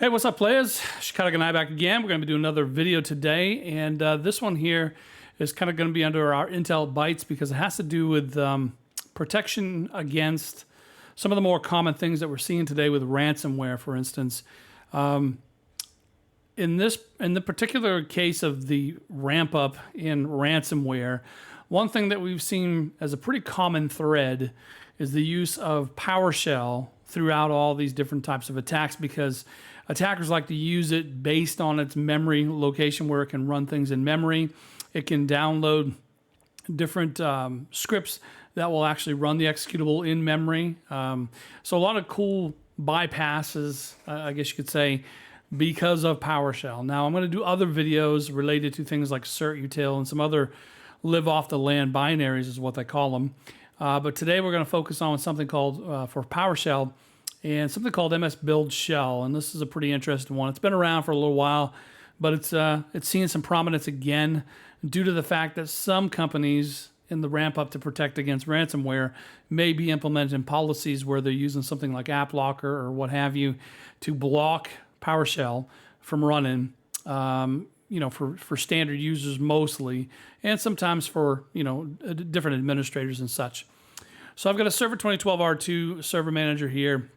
Hey, what's up, players? Chicago and I back again. We're going to be doing another video today, and this one here is kind of going to be under our Intel Bytes because it has to do with protection against some of the more common things that we're seeing today with ransomware, for instance. In the particular case of the ramp up in ransomware, one thing that we've seen as a pretty common thread is the use of PowerShell throughout all these different types of attacks, because attackers like to use it based on its memory location where it can run things in memory. It can download different scripts that will actually run the executable in memory. So a lot of cool bypasses, I guess you could say, because of PowerShell. Now I'm going to do other videos related to things like certutil and some other live off the land binaries is what they call them. But today we're going to focus on something called, for PowerShell, and something called MS Build Shell. And this is a pretty interesting one. It's been around for a little while, but it's seeing some prominence again due to the fact that some companies in the ramp up to protect against ransomware may be implementing policies where they're using something like AppLocker or what have you to block PowerShell from running, for standard users mostly, and sometimes for, different administrators and such. So I've got a Server 2012 R2 server manager here.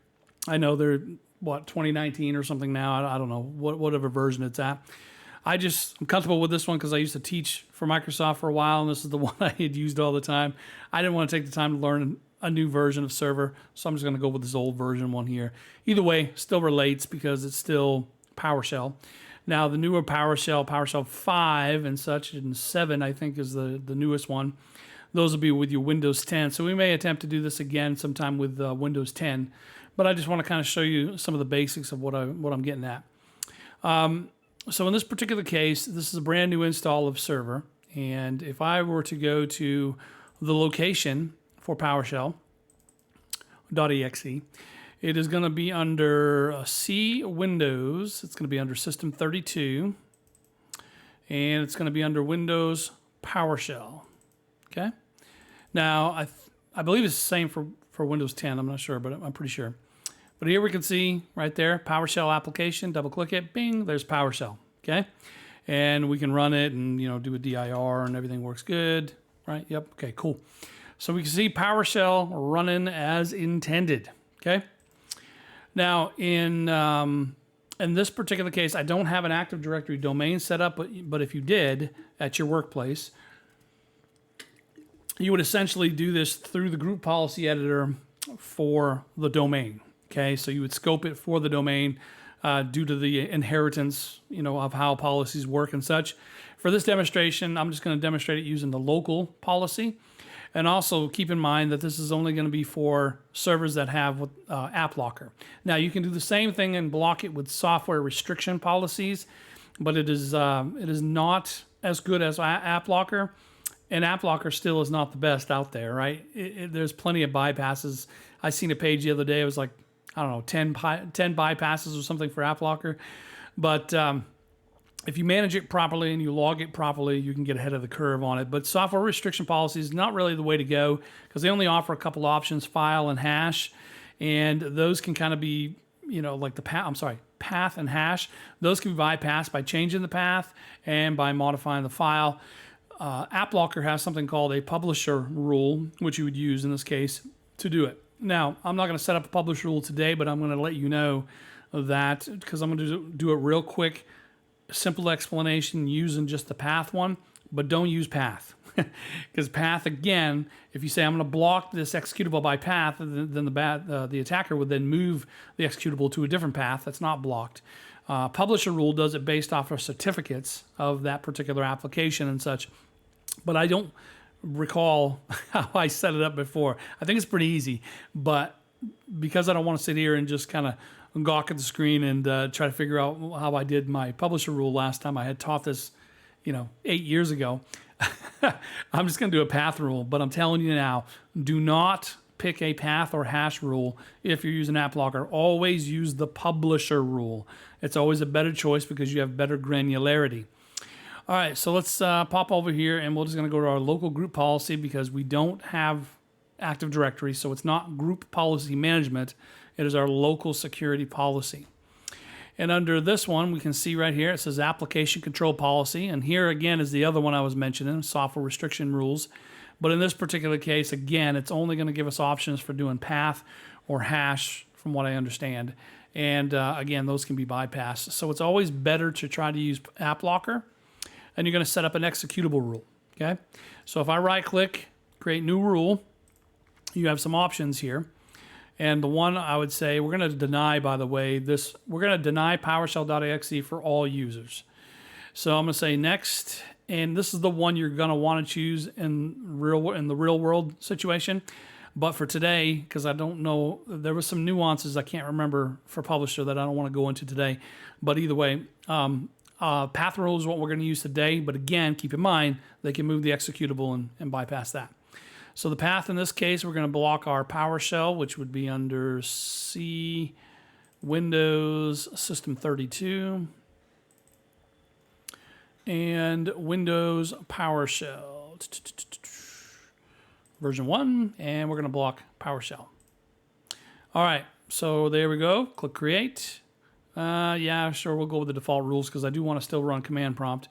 I know they're, 2019 or something now. I don't know, whatever version it's at. I'm comfortable with this one because I used to teach for Microsoft for a while, and this is the one I had used all the time. I didn't want to take the time to learn a new version of server, so I'm just going to go with this old version one here. Either way, still relates because it's still PowerShell. Now, the newer PowerShell 5 and such, and 7, I think, is the newest one. Those will be with your Windows 10. So we may attempt to do this again sometime with Windows 10. But I just want to kind of show you some of the basics of what I'm getting at. So in this particular case, this is a brand new install of server. And if I were to go to the location for PowerShell.exe, it is going to be under C Windows. It's going to be under System 32. And it's going to be under Windows PowerShell. Okay. Now, I believe it's the same for Windows 10. I'm not sure, but I'm pretty sure. But here we can see right there, PowerShell application, double click it, bing, there's PowerShell. Okay. And we can run it and, do a DIR and everything works good. Right. Yep. Okay, cool. So we can see PowerShell running as intended. Okay. Now, in this particular case, I don't have an Active Directory domain set up, but if you did at your workplace, you would essentially do this through the group policy editor for the domain. Okay, so you would scope it for the domain due to the inheritance, of how policies work and such. For this demonstration, I'm just going to demonstrate it using the local policy. And also keep in mind that this is only going to be for servers that have AppLocker. Now, you can do the same thing and block it with software restriction policies, but it is not as good as AppLocker. And AppLocker still is not the best out there, right? There's plenty of bypasses. I seen a page the other day. It was like, I don't know, 10 bypasses or something for AppLocker. But if you manage it properly and you log it properly, you can get ahead of the curve on it. But software restriction policy is not really the way to go because they only offer a couple options, file and hash. And those can kind of be, like the path and hash. Those can be bypassed by changing the path and by modifying the file. AppLocker has something called a publisher rule, which you would use in this case to do it. Now, I'm not going to set up a publisher rule today, but I'm going to let you know that because I'm going to do a real quick, simple explanation using just the path one, but don't use path. Because path, again, if you say I'm going to block this executable by path, then the attacker would then move the executable to a different path that's not blocked. Publisher rule does it based off of certificates of that particular application and such. But I don't recall how I set it up before. I think it's pretty easy, but because I don't want to sit here and just kind of gawk at the screen and try to figure out how I did my publisher rule last time I had taught this, 8 years ago, I'm just going to do a path rule. But I'm telling you now, do not pick a path or hash rule if you're using AppLocker. Always use the publisher rule. It's always a better choice because you have better granularity. All right, so let's pop over here, and we're just going to go to our local group policy because we don't have Active Directory, so it's not group policy management. It is our local security policy. And under this one, we can see right here, it says application control policy. And here again is the other one I was mentioning, software restriction rules. But in this particular case, again, it's only going to give us options for doing path or hash from what I understand. And again, those can be bypassed. So it's always better to try to use app locker. And you're going to set up an executable rule. Okay. So if I right click, create new rule, you have some options here. And the one I would say, we're going to deny, by the way, this, we're going to deny PowerShell.exe for all users. So I'm going to say next, and this is the one you're going to want to choose in the real world situation. But for today, because I don't know, there was some nuances I can't remember for publisher that I don't want to go into today. But either way, path rule is what we're going to use today. But again, keep in mind, they can move the executable and bypass that. So the path in this case, we're going to block our PowerShell, which would be under C, Windows, System 32, and Windows PowerShell, version 1, and we're going to block PowerShell. All right, so there we go. Click Create. Yeah, sure, we'll go with the default rules because I do want to still run command prompt,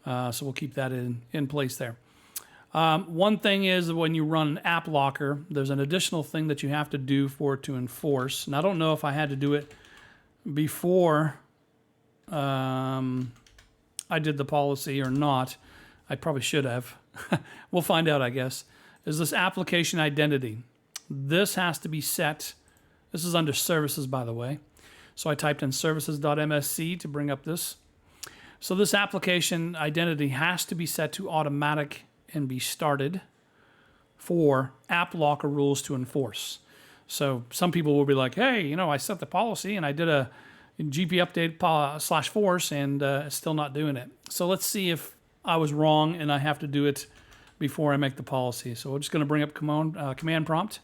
so we'll keep that in place there. One thing is that when you run an app locker, there's an additional thing that you have to do for it to enforce. And I don't know if I had to do it before I did the policy or not. I probably should have. We'll find out, I guess. Is this application identity. This has to be set. This is under services, by the way. So I typed in services.msc to bring up this. So this application identity has to be set to automatic and be started for app locker rules to enforce. So some people will be like, hey, you know, I set the policy and I did a GP update /force and it's still not doing it. So let's see if I was wrong and I have to do it before I make the policy. So we're just going to bring up command prompt,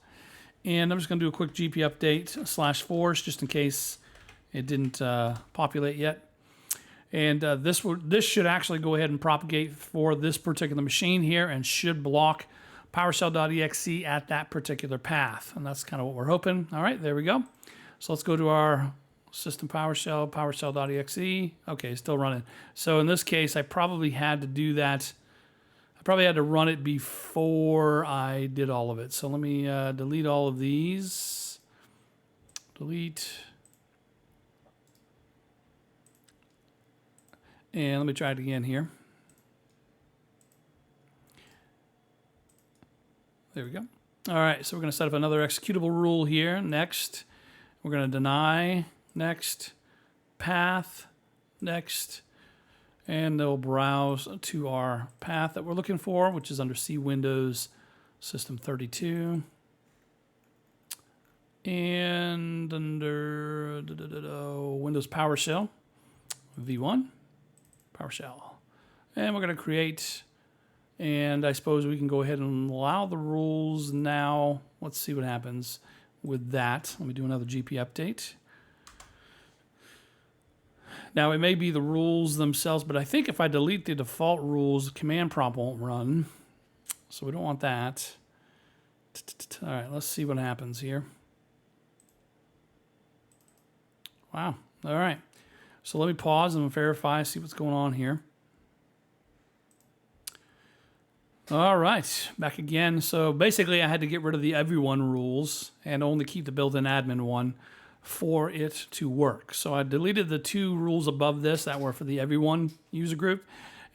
and I'm just going to do a quick GP update /force just in case it didn't populate yet. And this should actually go ahead and propagate for this particular machine here and should block PowerShell.exe at that particular path. And that's kind of what we're hoping. All right, there we go. So let's go to our system PowerShell, PowerShell.exe. Okay, still running. So in this case, I probably had to do that. I probably had to run it before I did all of it. So let me delete all of these. Delete. And let me try it again here. There we go. All right, so we're going to set up another executable rule here. Next, we're going to deny. Next, path. Next, and they'll browse to our path that we're looking for, which is under C Windows System 32. And under Windows PowerShell V1. PowerShell. And we're going to create, and I suppose we can go ahead and allow the rules now. Let's see what happens with that. Let me do another GP update. Now, it may be the rules themselves, but I think if I delete the default rules, command prompt won't run. So we don't want that. All right, let's see what happens here. Wow. All right. So let me pause and verify, see what's going on here. All right, back again. So basically I had to get rid of the everyone rules and only keep the built-in admin one for it to work. So I deleted the two rules above this that were for the everyone user group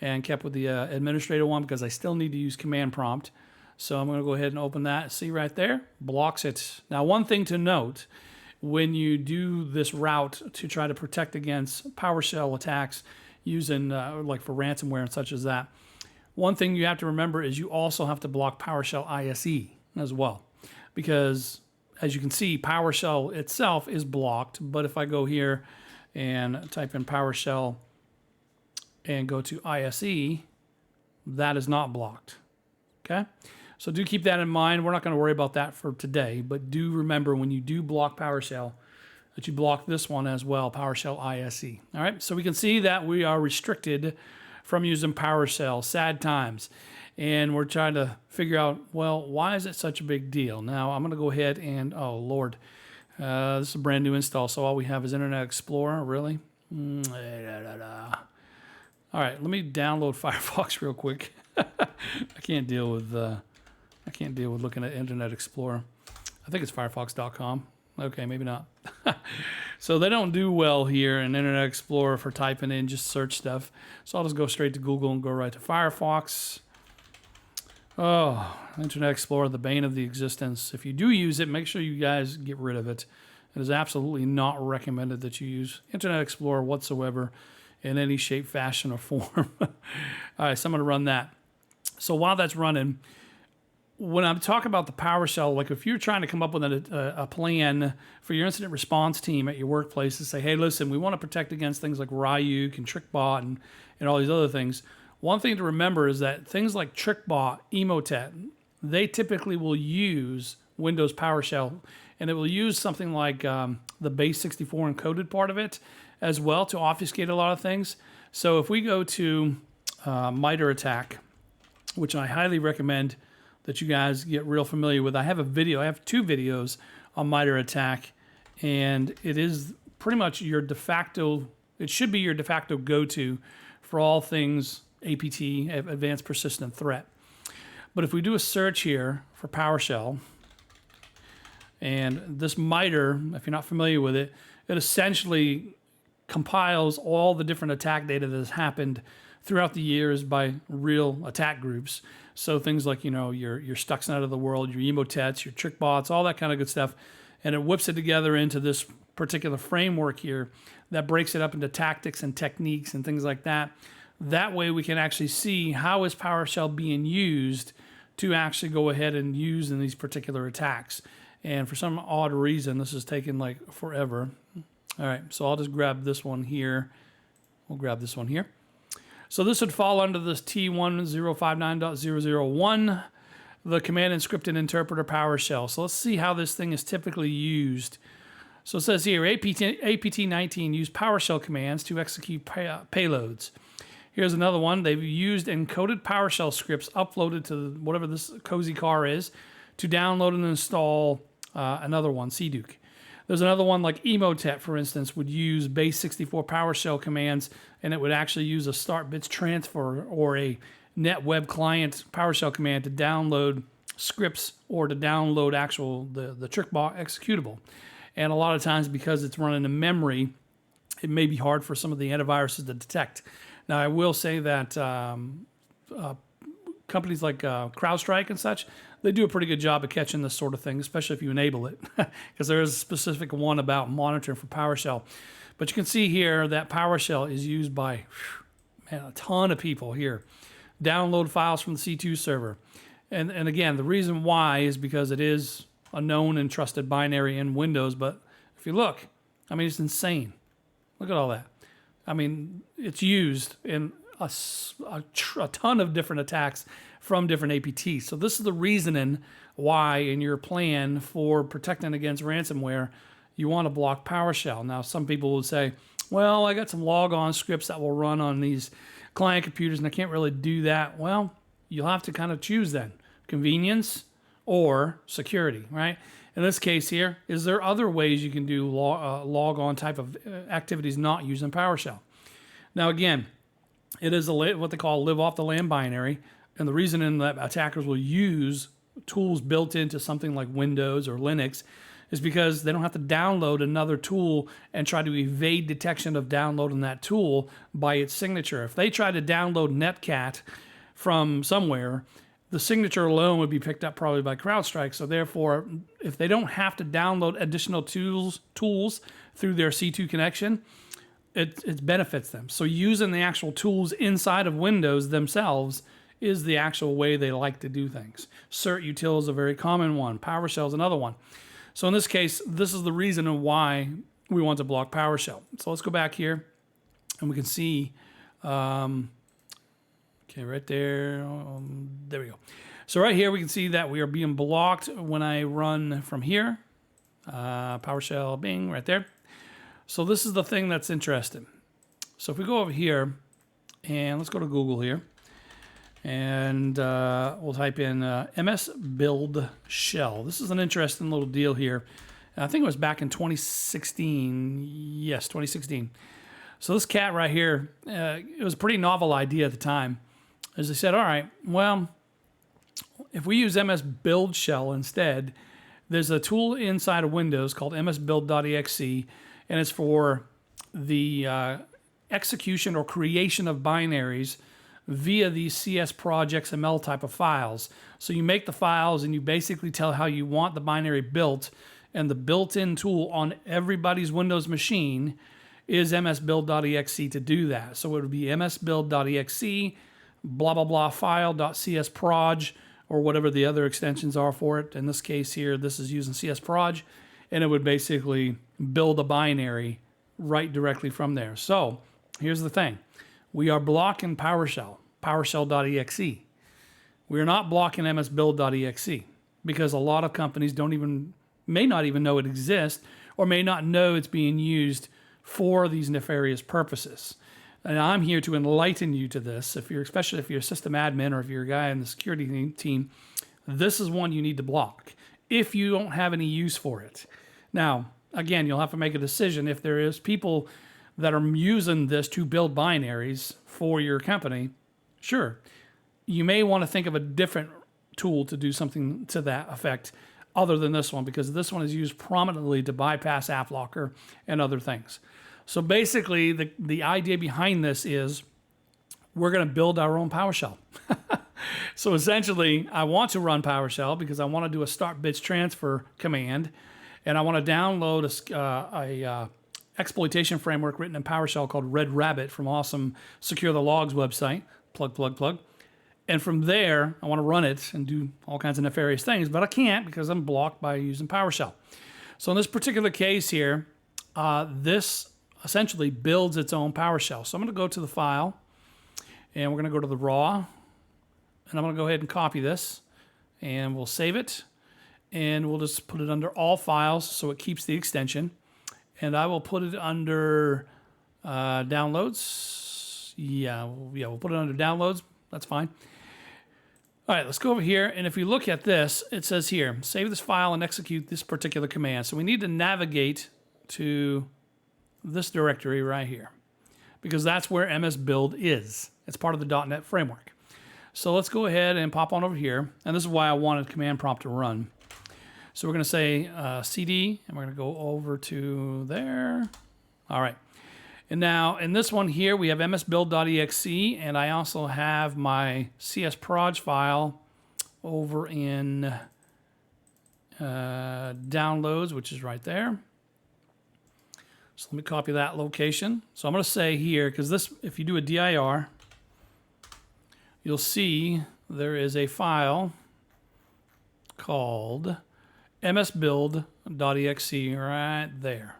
and kept with the administrator one because I still need to use command prompt. So I'm going to go ahead and open that. See right there, blocks it. Now, one thing to note, when you do this route to try to protect against PowerShell attacks using like for ransomware and such as that, one thing you have to remember is you also have to block PowerShell ISE as well, because as you can see, PowerShell itself is blocked. But if I go here and type in PowerShell and go to ISE, that is not blocked. Okay. So do keep that in mind. We're not going to worry about that for today, but do remember when you do block PowerShell that you block this one as well, PowerShell ISE. All right, so we can see that we are restricted from using PowerShell. Sad times. And we're trying to figure out, well, why is it such a big deal? Now, I'm going to go ahead and, oh, Lord, This is a brand new install, so all we have is Internet Explorer. Really? All right, let me download Firefox real quick. I can't deal with looking at Internet Explorer. I think it's Firefox.com. Okay, maybe not. So they don't do well here in Internet Explorer for typing in just search stuff. So I'll just go straight to Google and go right to Firefox. Oh, Internet Explorer, the bane of the existence. If you do use it, make sure you guys get rid of it. It is absolutely not recommended that you use Internet Explorer whatsoever in any shape, fashion, or form. All right, so I'm going to run that. So while that's running, when I'm talking about the PowerShell, like if you're trying to come up with a plan for your incident response team at your workplace to say, hey, listen, we want to protect against things like Ryuk and TrickBot and all these other things, one thing to remember is that things like TrickBot, Emotet, they typically will use Windows PowerShell, and it will use something like the base 64 encoded part of it as well to obfuscate a lot of things. So if we go to MITRE ATT&CK, which I highly recommend that you guys get real familiar with. I have two videos on MITRE ATT&CK, and it is pretty much your de facto, it should be your de facto go-to for all things APT, Advanced Persistent Threat. But if we do a search here for PowerShell, and this MITRE, if you're not familiar with it, it essentially compiles all the different attack data that has happened throughout the years by real attack groups. So things like, your Stuxnet of the world, your Emotets, your TrickBots, all that kind of good stuff. And it whips it together into this particular framework here that breaks it up into tactics and techniques and things like that. That way we can actually see how is PowerShell being used to actually go ahead and use in these particular attacks. And for some odd reason, this is taking like forever. All right, so I'll just grab this one here. We'll grab this one here. So this would fall under this T1059.001, the command and scripted interpreter PowerShell. So let's see how this thing is typically used. So it says here, APT19 use PowerShell commands to execute payloads. Here's another one. They've used encoded PowerShell scripts uploaded to whatever this cozy car is to download and install another one, CDuke. There's another one like Emotet, for instance, would use base 64 PowerShell commands, and it would actually use a start bits transfer or a net web client PowerShell command to download scripts or to download the TrickBot executable. And a lot of times, because it's running in memory, it may be hard for some of the antiviruses to detect. Now, I will say that companies like CrowdStrike and such, they do a pretty good job of catching this sort of thing, especially if you enable it, because there is a specific one about monitoring for PowerShell. But you can see here that PowerShell is used by a ton of people here. Download files from the C2 server. And again, the reason why is because it is a known and trusted binary in Windows. But if you look, I mean, it's insane. Look at all that. I mean, it's used in a ton of different attacks from different APTs. So this is the reasoning why in your plan for protecting against ransomware, you want to block PowerShell. Now, some people will say, well, I got some logon scripts that will run on these client computers and I can't really do that. Well, you'll have to kind of choose then, convenience or security, right? In this case here, is there other ways you can do logon type of activities not using PowerShell? Now, again, it is what they call live off the land binary. And the reason in that attackers will use tools built into something like Windows or Linux is because they don't have to download another tool and try to evade detection of downloading that tool by its signature. If they try to download Netcat from somewhere, the signature alone would be picked up probably by CrowdStrike. So therefore, if they don't have to download additional tools through their C2 connection, it benefits them. So using the actual tools inside of Windows themselves is the actual way they like to do things. CertUtil is a very common one. PowerShell is another one. So in this case, this is the reason why we want to block PowerShell. So let's go back here and we can see, okay, right there. There we go. So right here, we can see that we are being blocked when I run from here. PowerShell, bing, right there. So this is the thing that's interesting. So if we go over here and let's go to Google here and we'll type in MS build shell. This is an interesting little deal here. I think it was back in 2016. Yes, 2016. So this cat right here, it was a pretty novel idea at the time. As they said, all right, well, if we use MS Build Shell instead, there's a tool inside of Windows called msbuild.exe, and it's for the execution or creation of binaries via these CS projects ML type of files. So you make the files and you basically tell how you want the binary built, and the built-in tool on everybody's Windows machine is msbuild.exe to do that. So it would be msbuild.exe, blah, blah, blah, file.csproj, or whatever the other extensions are for it. In this case here, this is using csproj, and it would basically build a binary right directly from there. So here's the thing. We are blocking PowerShell, PowerShell.exe. We are not blocking msbuild.exe because a lot of companies may not even know it exists, or may not know it's being used for these nefarious purposes. And I'm here to enlighten you to this. Especially if you're a system admin or if you're a guy in the security team, this is one you need to block if you don't have any use for it. Now, again, you'll have to make a decision. If there is people that are using this to build binaries for your company, sure, you may want to think of a different tool to do something to that effect other than this one, because this one is used prominently to bypass AppLocker and other things. So basically, the idea behind this is we're going to build our own PowerShell. So essentially, I want to run PowerShell because I want to do a start bits transfer command, and I want to download a exploitation framework written in PowerShell called Red Rabbit from awesome Secure the Logs website. Plug. And from there, I want to run it and do all kinds of nefarious things, but I can't because I'm blocked by using PowerShell. So in this particular case here, this essentially builds its own PowerShell. So I'm going to go to the file, and we're going to go to the raw, and I'm going to go ahead and copy this, and we'll save it, and we'll just put it under all files so it keeps the extension, and I will put it under downloads. We'll put it under downloads. That's fine. All right, let's go over here, and if you look at this, it says here, save this file and execute this particular command. So we need to navigate to this directory right here, because that's where MSBuild is. It's part of the .NET framework. So let's go ahead and pop on over here, and this is why I wanted command prompt to run. So we're going to say cd, and we're going to go over to there. All right. And now in this one here, we have msbuild.exe, and I also have my csproj file over in downloads, which is right there. So let me copy that location. So I'm going to say here, because this, if you do a dir, you'll see there is a file called msbuild.exe right there.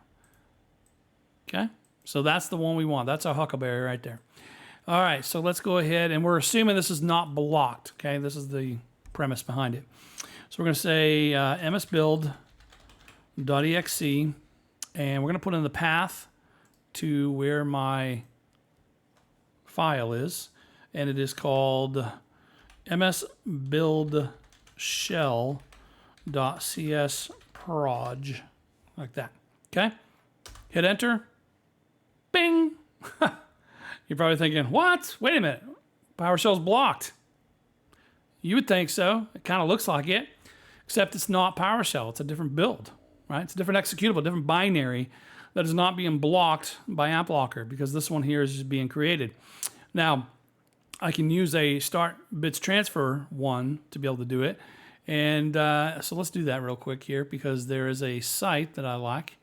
Okay? So that's the one we want. That's our huckleberry right there. All right, so let's go ahead, and we're assuming this is not blocked. Okay, this is the premise behind it. So we're going to say msbuild.exe, and we're going to put in the path to where my file is, and it is called msbuildshell.csproj, like that. Okay, hit enter. Bing! You're probably thinking, what? Wait a minute. PowerShell's blocked. You would think so. It kind of looks like it, except it's not PowerShell. It's a different build, right? It's a different executable, different binary that is not being blocked by AppLocker, because this one here is just being created. Now, I can use a start bits transfer one to be able to do it. And so let's do that real quick here, because there is a site that I like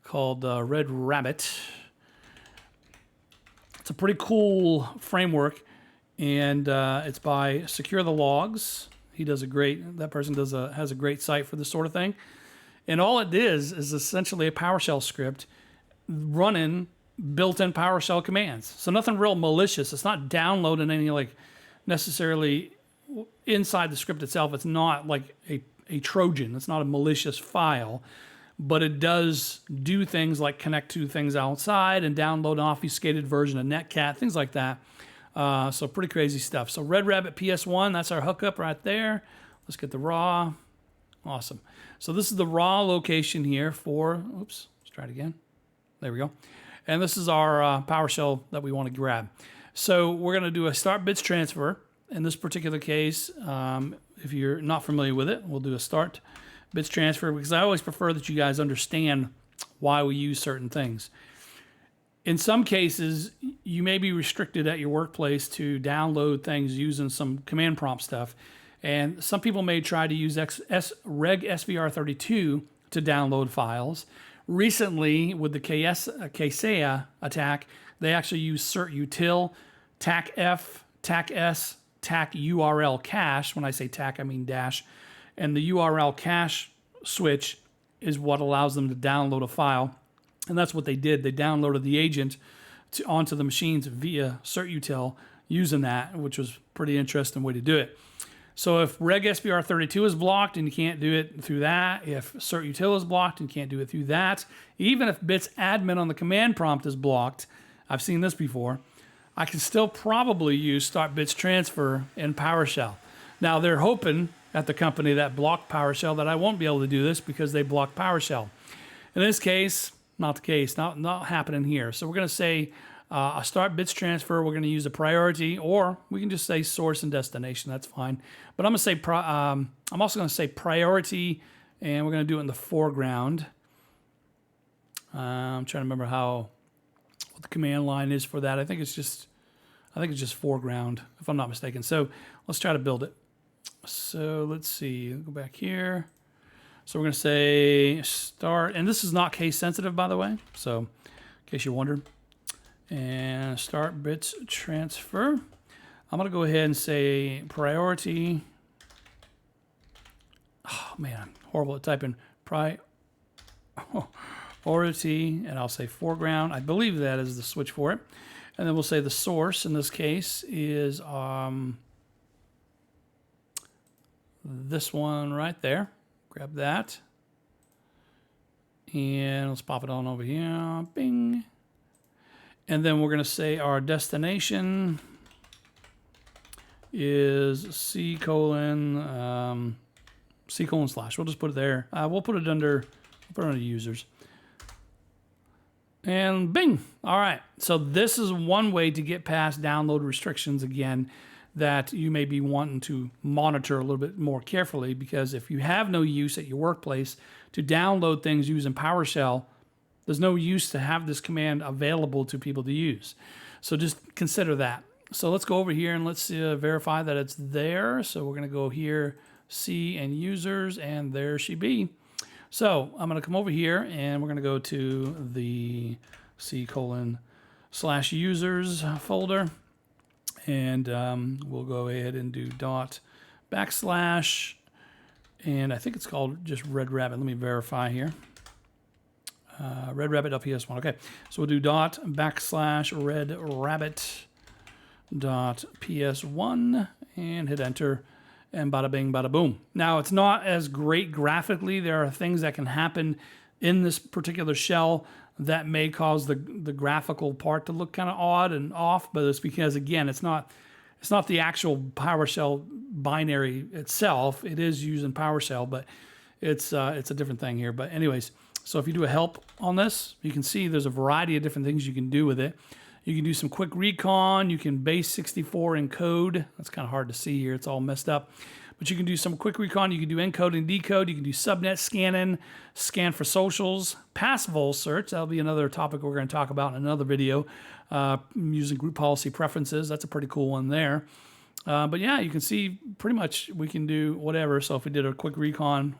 called Red Rabbit. It's a pretty cool framework, and it's by Secure the Logs. That person has a great site for this sort of thing. And all it is essentially a PowerShell script running built-in PowerShell commands. So nothing real malicious. It's not downloading any necessarily inside the script itself. It's not like a Trojan. It's not a malicious file. But it does do things like connect to things outside and download an obfuscated version of Netcat, things like that. So pretty crazy stuff. So Red Rabbit PS1, that's our hookup right there. Let's get the raw Awesome. So this is the raw location here for, oops, let's try it again. There we go. And this is our PowerShell that we want to grab. So we're going to do a start bits transfer. In this particular case, if you're not familiar with it, we'll do a start bits transfer, because I always prefer that you guys understand why we use certain things. In some cases, you may be restricted at your workplace to download things using some command prompt stuff. And some people may try to use Reg SVR32 to download files. Recently, with the CSA attack, they actually use certutil, TACF, TACS, TAC URL cache. When I say TAC, I mean dash. And the URL cache switch is what allows them to download a file. And that's what they did. They downloaded the agent onto the machines via certutil using that, which was a pretty interesting way to do it. So if Reg SVR32 is blocked and you can't do it through that, if certutil is blocked and you can't do it through that, even if bits admin on the command prompt is blocked, I've seen this before, I can still probably use start bits transfer in PowerShell. Now they're hoping at the company that blocked PowerShell that I won't be able to do this because they blocked PowerShell. In this case, not the case, not happening here. So we're going to say a start bits transfer. We're going to use a priority, or we can just say source and destination. That's fine. But I'm going to say I'm also going to say priority, and we're going to do it in the foreground. I'm trying to remember what the command line is for that. I think it's just foreground, if I'm not mistaken. So let's try to build it. So let's see. Go back here. So we're going to say start, and this is not case sensitive, by the way. So in case you're wondering. And start bits transfer. I'm going to go ahead and say priority. Oh man, I'm horrible at typing priority, and I'll say foreground. I believe that is the switch for it. And then we'll say the source in this case is this one right there. Grab that. And let's pop it on over here. Bing. And then we're going to say our destination is C colon slash. We'll just put it there. We'll put it under users. And bing. All right. So this is one way to get past download restrictions again that you may be wanting to monitor a little bit more carefully, because if you have no use at your workplace to download things using PowerShell, there's no use to have this command available to people to use. So just consider that. So let's go over here and let's verify that it's there. So we're going to go here, C and users, and there she be. So I'm going to come over here and we're going to go to the C colon slash users folder. And we'll go ahead and do dot backslash. And I think it's called just Red Rabbit. Let me verify here. Red Rabbit.ps1. Okay, so we'll do dot backslash Red Rabbit dot ps1 and hit enter, and bada bing, bada boom. Now it's not as great graphically. There are things that can happen in this particular shell that may cause the graphical part to look kind of odd and off, but it's because, again, it's not the actual PowerShell binary itself. It is using PowerShell, but it's a different thing here. But anyways. So if you do a help on this, you can see there's a variety of different things you can do with it. You can do some quick recon. You can base 64 encode. That's kind of hard to see here. It's all messed up. But you can do some quick recon. You can do encode and decode. You can do subnet scanning, scan for socials, pass vol search. That'll be another topic we're going to talk about in another video, using group policy preferences. That's a pretty cool one there. But yeah, you can see pretty much we can do whatever. So if we did a quick recon,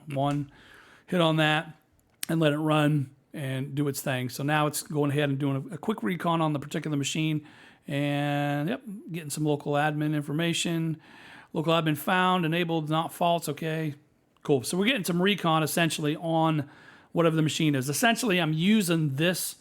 hit on that, and let it run and do its thing. So now it's going ahead and doing a quick recon on the particular machine, and yep, getting some local admin information. Local admin found, enabled, not false. Okay, cool. So we're getting some recon essentially on whatever the machine is. Essentially, I'm using this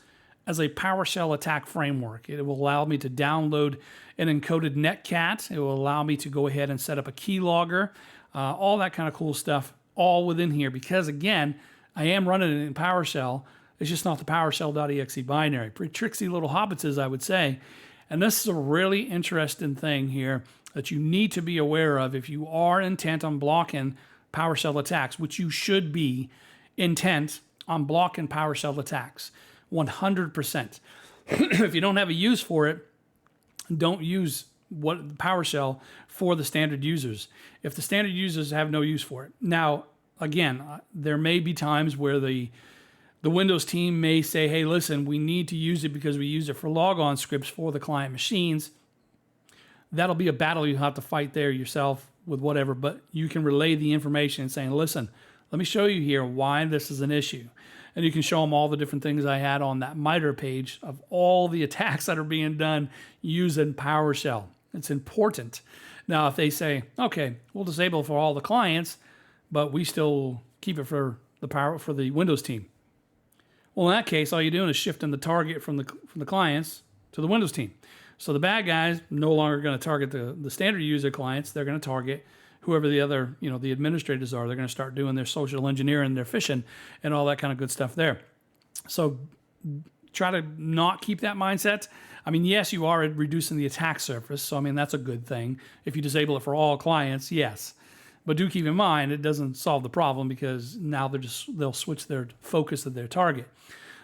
as a PowerShell attack framework. It will allow me to download an encoded netcat. It will allow me to go ahead and set up a keylogger, all that kind of cool stuff, all within here. Because again, I am running it in PowerShell. It's just not the PowerShell.exe binary. Pretty tricksy little hobbitses, I would say. And this is a really interesting thing here that you need to be aware of if you are intent on blocking PowerShell attacks, which you should be intent on blocking PowerShell attacks 100%. If you don't have a use for it, don't use PowerShell for the standard users. If the standard users have no use for it. Now, again, there may be times where the Windows team may say, hey, listen, we need to use it because we use it for logon scripts for the client machines. That'll be a battle you have to fight there yourself with whatever, but you can relay the information saying, listen, let me show you here why this is an issue. And you can show them all the different things I had on that MITRE page of all the attacks that are being done using PowerShell. It's important. Now, if they say, okay, we'll disable it for all the clients, but we still keep it for the Windows team. Well, in that case, all you're doing is shifting the target from the clients to the Windows team. So the bad guys no longer going to target the standard user clients. They're going to target whoever the other, the administrators are. They're going to start doing their social engineering, their phishing, and all that kind of good stuff there. So try to not keep that mindset. I mean, yes, you are reducing the attack surface. So, I mean, that's a good thing. If you disable it for all clients, yes. But do keep in mind, it doesn't solve the problem because now they'll switch their focus of their target.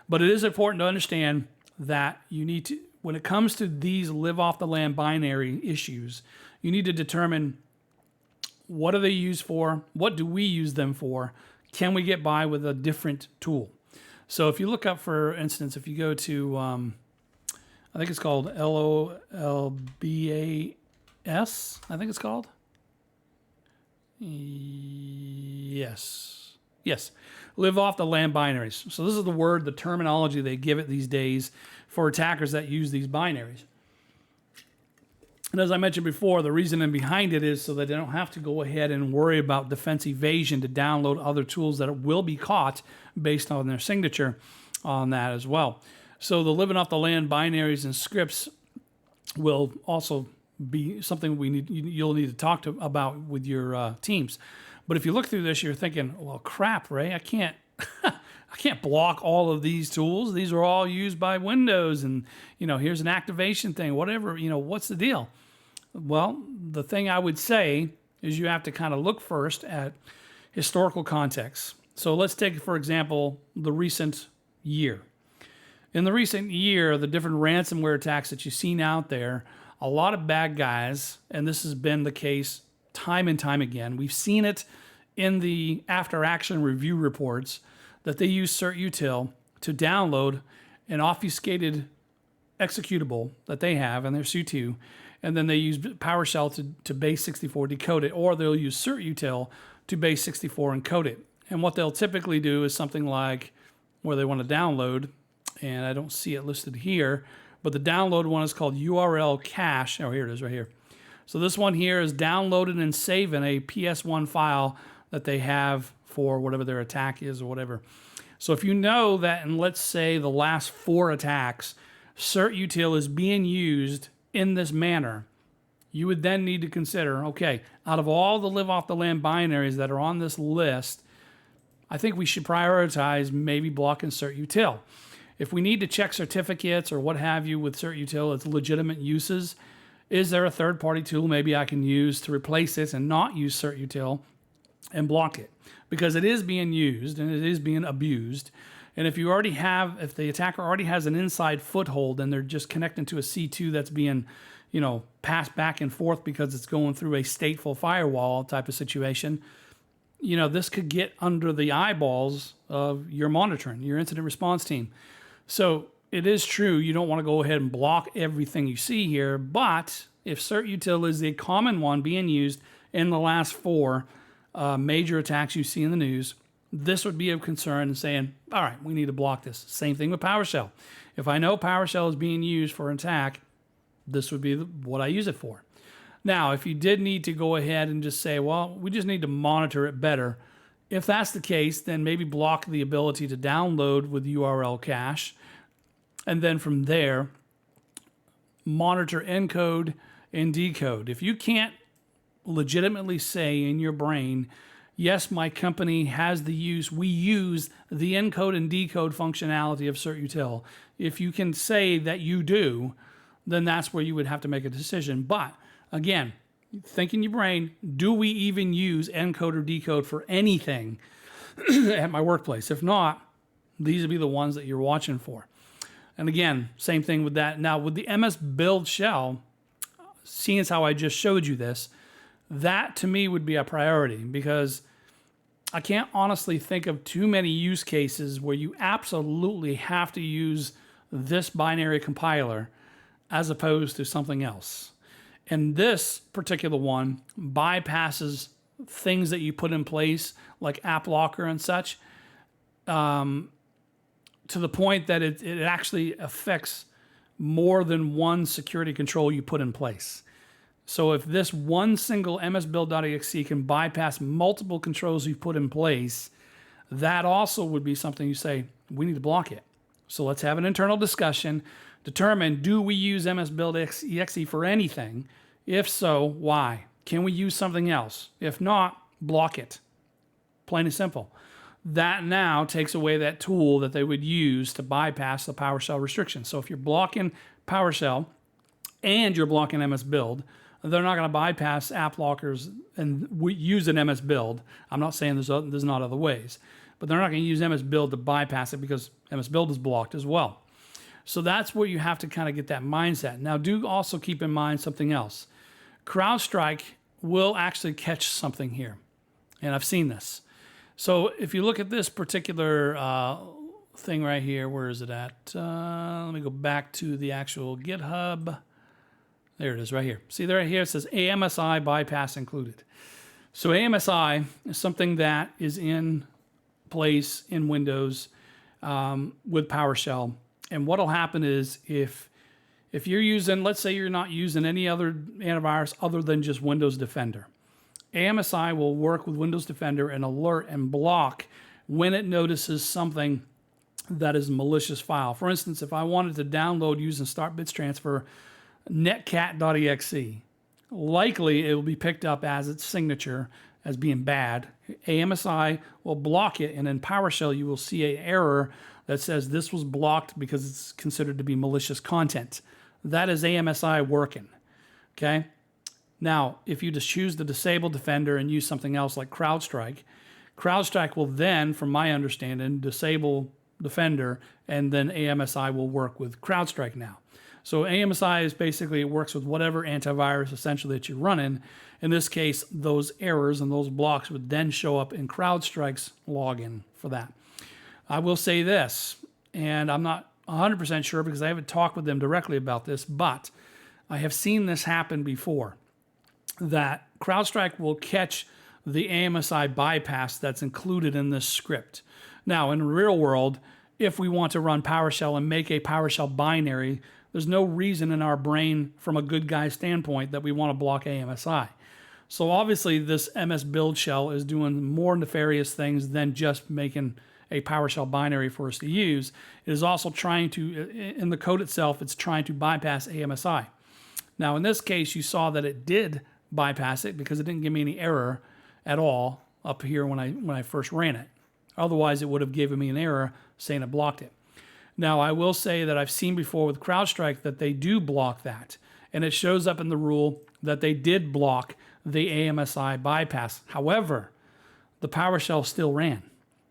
But it is important to understand that you need to, when it comes to these live off the land binary issues, you need to determine what are they used for? What do we use them for? Can we get by with a different tool? So if you look up, for instance, if you go to, I think it's called LOLBAS, I think it's called. Yes. Live off the land binaries. So this is the terminology they give it these days for attackers that use these binaries. And as I mentioned before, the reasoning behind it is so that they don't have to go ahead and worry about defense evasion to download other tools that will be caught based on their signature on that as well. So the living off the land binaries and scripts will also be something you'll need to talk about with your teams. But if you look through this, you're thinking, well, crap, Ray, I can't block all of these tools. These are all used by Windows, and here's an activation thing, whatever. What's the deal? Well, the thing I would say is you have to kind of look first at historical context. So let's take, for example, the recent year. In the recent year, the different ransomware attacks that you've seen out there, a lot of bad guys, and this has been the case time and time again. We've seen it in the after-action review reports that they use CertUtil to download an obfuscated executable that they have in their SU2, and then they use PowerShell to base64 decode it, or they'll use CertUtil to base64 encode it. And what they'll typically do is something like where they want to download, and I don't see it listed here, but the download one is called URL cache. Oh, here it is right here. So this one here is downloaded and saving a PS1 file that they have for whatever their attack is or whatever. So if you know that in, let's say, the last 4 attacks, CertUtil is being used in this manner, you would then need to consider, okay, out of all the live off the land binaries that are on this list, I think we should prioritize maybe blocking CertUtil. If we need to check certificates or what have you with CertUtil, its legitimate uses, is there a third-party tool maybe I can use to replace it and not use CertUtil and block it? Because it is being used and it is being abused. And if the attacker already has an inside foothold and they're just connecting to a C2 that's being, passed back and forth because it's going through a stateful firewall type of situation, this could get under the eyeballs of your monitoring, your incident response team. So it is true, you don't want to go ahead and block everything you see here, but if CertUtil is the common one being used in the last 4 major attacks you see in the news, this would be of concern and saying, all right, we need to block this. Same thing with PowerShell. If I know PowerShell is being used for an attack, this would be what I use it for. Now, if you did need to go ahead and just say, well, we just need to monitor it better, if that's the case, then maybe block the ability to download with URL cache. And then from there, monitor encode and decode. If you can't legitimately say in your brain, yes, my company has we use the encode and decode functionality of CertUtil. If you can say that you do, then that's where you would have to make a decision. But again, think in your brain, do we even use encode or decode for anything at my workplace? If not, these would be the ones that you're watching for. And again, same thing with that. Now with the MS build shell, seeing as how I just showed you this, that to me would be a priority, because I can't honestly think of too many use cases where you absolutely have to use this binary compiler as opposed to something else. And this particular one bypasses things that you put in place like app locker and such, to the point that it actually affects more than one security control you put in place. So if this one single msbuild.exe can bypass multiple controls you've put in place, that also would be something you say, we need to block it. So let's have an internal discussion, determine, do we use msbuild.exe for anything? If so, why? Can we use something else? If not, block it. Plain and simple. That now takes away that tool that they would use to bypass the PowerShell restriction. So if you're blocking PowerShell and you're blocking MSBuild, they're not going to bypass app lockers and use an MSBuild. I'm not saying there's not other ways, but they're not going to use MSBuild to bypass it because MSBuild is blocked as well. So that's where you have to kind of get that mindset. Now, do also keep in mind something else. CrowdStrike will actually catch something here, and I've seen this. So if you look at this particular thing right here, where is it at? Let me go back to the actual GitHub. There it is right here. See right here, it says AMSI bypass included. So AMSI is something that is in place in Windows with PowerShell. And what will happen is if you're using, let's say you're not using any other antivirus other than just Windows Defender, AMSI will work with Windows Defender and alert and block when it notices something that is a malicious file. For instance, if I wanted to download using Start Bits Transfer netcat.exe, likely it will be picked up as its signature as being bad. AMSI will block it, and in PowerShell you will see an error that says this was blocked because it's considered to be malicious content. That is AMSI working. Okay. Now, if you just choose the disable Defender and use something else like CrowdStrike, CrowdStrike will then, from my understanding, disable Defender, and then AMSI will work with CrowdStrike now. So AMSI is basically, it works with whatever antivirus essentially that you're running. In this case, those errors and those blocks would then show up in CrowdStrike's login for that. I will say this, and I'm not 100% sure because I haven't talked with them directly about this, but I have seen this happen before, that CrowdStrike will catch the AMSI bypass that's included in this script. Now, in the real world, if we want to run PowerShell and make a PowerShell binary, there's no reason in our brain from a good guy standpoint that we want to block AMSI. So obviously this MS build shell is doing more nefarious things than just making a PowerShell binary for us to use. It is also trying to, in the code itself, it's trying to bypass AMSI. Now in this case, you saw that it did bypass it because it didn't give me any error at all up here when I first ran it. Otherwise, it would have given me an error saying it blocked it. Now, I will say that I've seen before with CrowdStrike that they do block that, and it shows up in the rule that they did block the AMSI bypass. However, the PowerShell still ran.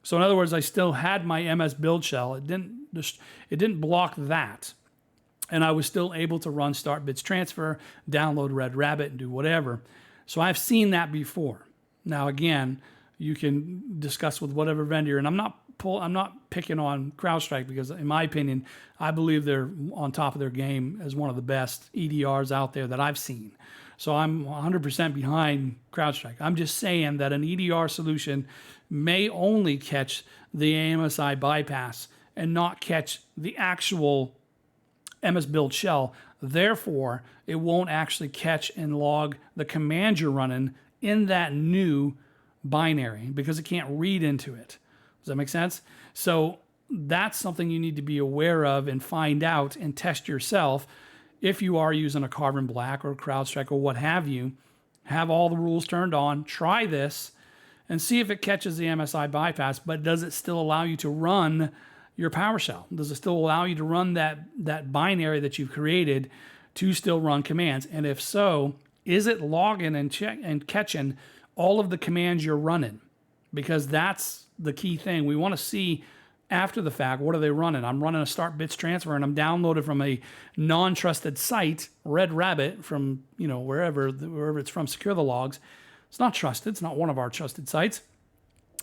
So in other words, I still had my MS build shell. It didn't block that, and I was still able to run Start Bits Transfer, download Red Rabbit, and do whatever. So I've seen that before. Now, again, you can discuss with whatever vendor, and I'm not picking on CrowdStrike because, in my opinion, I believe they're on top of their game as one of the best EDRs out there that I've seen. So I'm 100% behind CrowdStrike. I'm just saying that an EDR solution may only catch the AMSI bypass and not catch the actual MS build shell. Therefore, it won't actually catch and log the command you're running in that new binary because it can't read into it. Does that make sense? So that's something you need to be aware of and find out and test yourself. If you are using a Carbon Black or a CrowdStrike or what have you, have all the rules turned on, try this, and see if it catches the MSI bypass, but does it still allow you to run your PowerShell? Does it still allow you to run that binary that you've created to still run commands? And if so, is it logging and catching all of the commands you're running? Because that's the key thing. We want to see after the fact, what are they running? I'm running a start bits transfer and I'm downloaded from a non-trusted site, Red Rabbit, from wherever it's from, Secure the Logs. It's not trusted. It's not one of our trusted sites,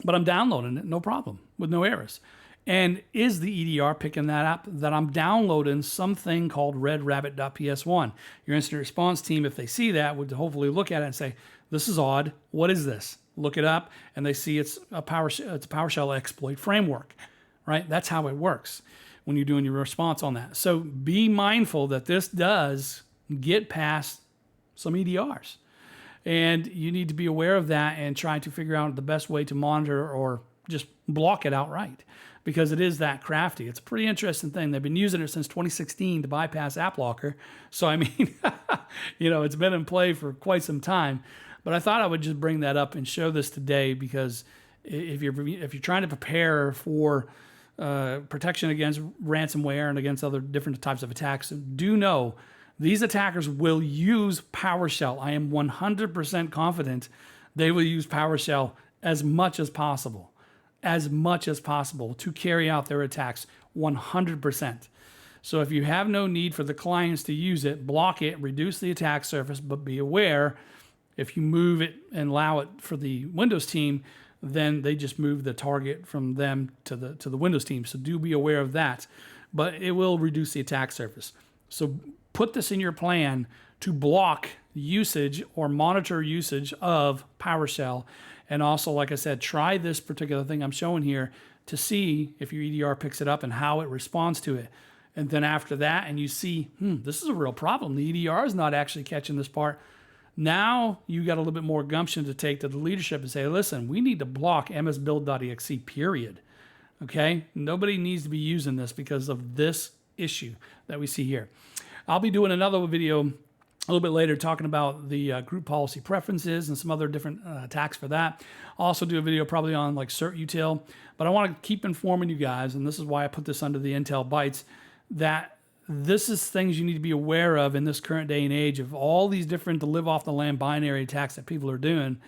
but I'm downloading it, no problem, with no errors. And is the EDR picking that up, that I'm downloading something called redrabbit.ps1? Your incident response team, if they see that, would hopefully look at it and say, this is odd. What is this? Look it up, and they see it's a PowerShell exploit framework, right? That's how it works when you're doing your response on that. So be mindful that this does get past some EDRs. And you need to be aware of that and try to figure out the best way to monitor or just block it outright, because it is that crafty. It's a pretty interesting thing. They've been using it since 2016 to bypass App Locker. So, I mean, it's been in play for quite some time. But I thought I would just bring that up and show this today, because if you're trying to prepare for protection against ransomware and against other different types of attacks, do know these attackers will use PowerShell. I am 100% confident they will use PowerShell as much as possible to carry out their attacks, 100%. So if you have no need for the clients to use it, block it, reduce the attack surface, but be aware, if you move it and allow it for the Windows team, then they just move the target from them to the Windows team. So do be aware of that, but it will reduce the attack surface. So put this in your plan to block usage or monitor usage of PowerShell. And also, like I said, try this particular thing I'm showing here to see if your EDR picks it up and how it responds to it. And then after that, and you see, this is a real problem. The EDR is not actually catching this part. Now you got a little bit more gumption to take to the leadership and say, listen, we need to block msbuild.exe, period. Okay? Nobody needs to be using this because of this issue that we see here. I'll be doing another video a little bit later talking about the group policy preferences and some other different attacks for that. I'll also do a video probably on like certutil, but I want to keep informing you guys, and this is why I put this under the Intel Bytes, that this is things you need to be aware of in this current day and age of all these different live off the land binary attacks that people are doing.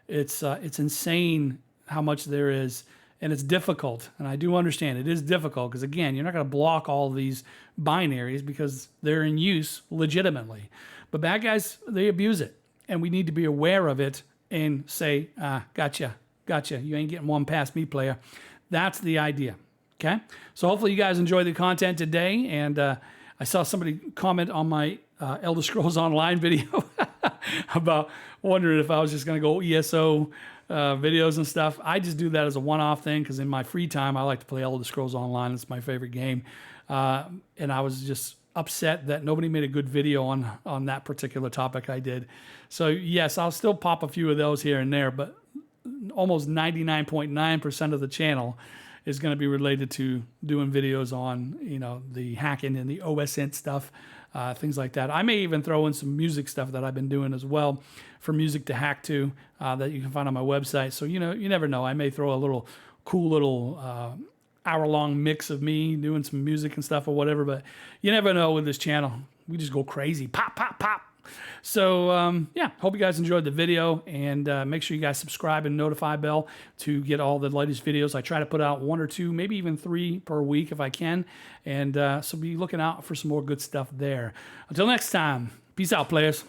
It's insane how much there is. And it's difficult, and I do understand it is difficult because, again, you're not going to block all these binaries because they're in use legitimately. But bad guys, they abuse it, and we need to be aware of it and say, gotcha, you ain't getting one past me, player. That's the idea, okay? So hopefully you guys enjoyed the content today, and I saw somebody comment on my Elder Scrolls Online video about wondering if I was just going to go ESO videos and stuff. I just do that as a one-off thing because in my free time I like to play Elder Scrolls Online. It's my favorite game, and I was just upset that nobody made a good video on that particular topic I did. So yes, I'll still pop a few of those here and there, but almost 99.9% of the channel is going to be related to doing videos on the hacking and the OSINT stuff, things like that. I may even throw in some music stuff that I've been doing as well for music to hack to that you can find on my website. So you never know. I may throw a little cool little hour-long mix of me doing some music and stuff or whatever. But you never know with this channel. We just go crazy, pop, pop, pop. So yeah, hope you guys enjoyed the video, and make sure you guys subscribe and notify bell to get all the latest videos. I try to put out 1 or 2, maybe even 3 per week if I can, and so be looking out for some more good stuff there. Until next time, peace out, players.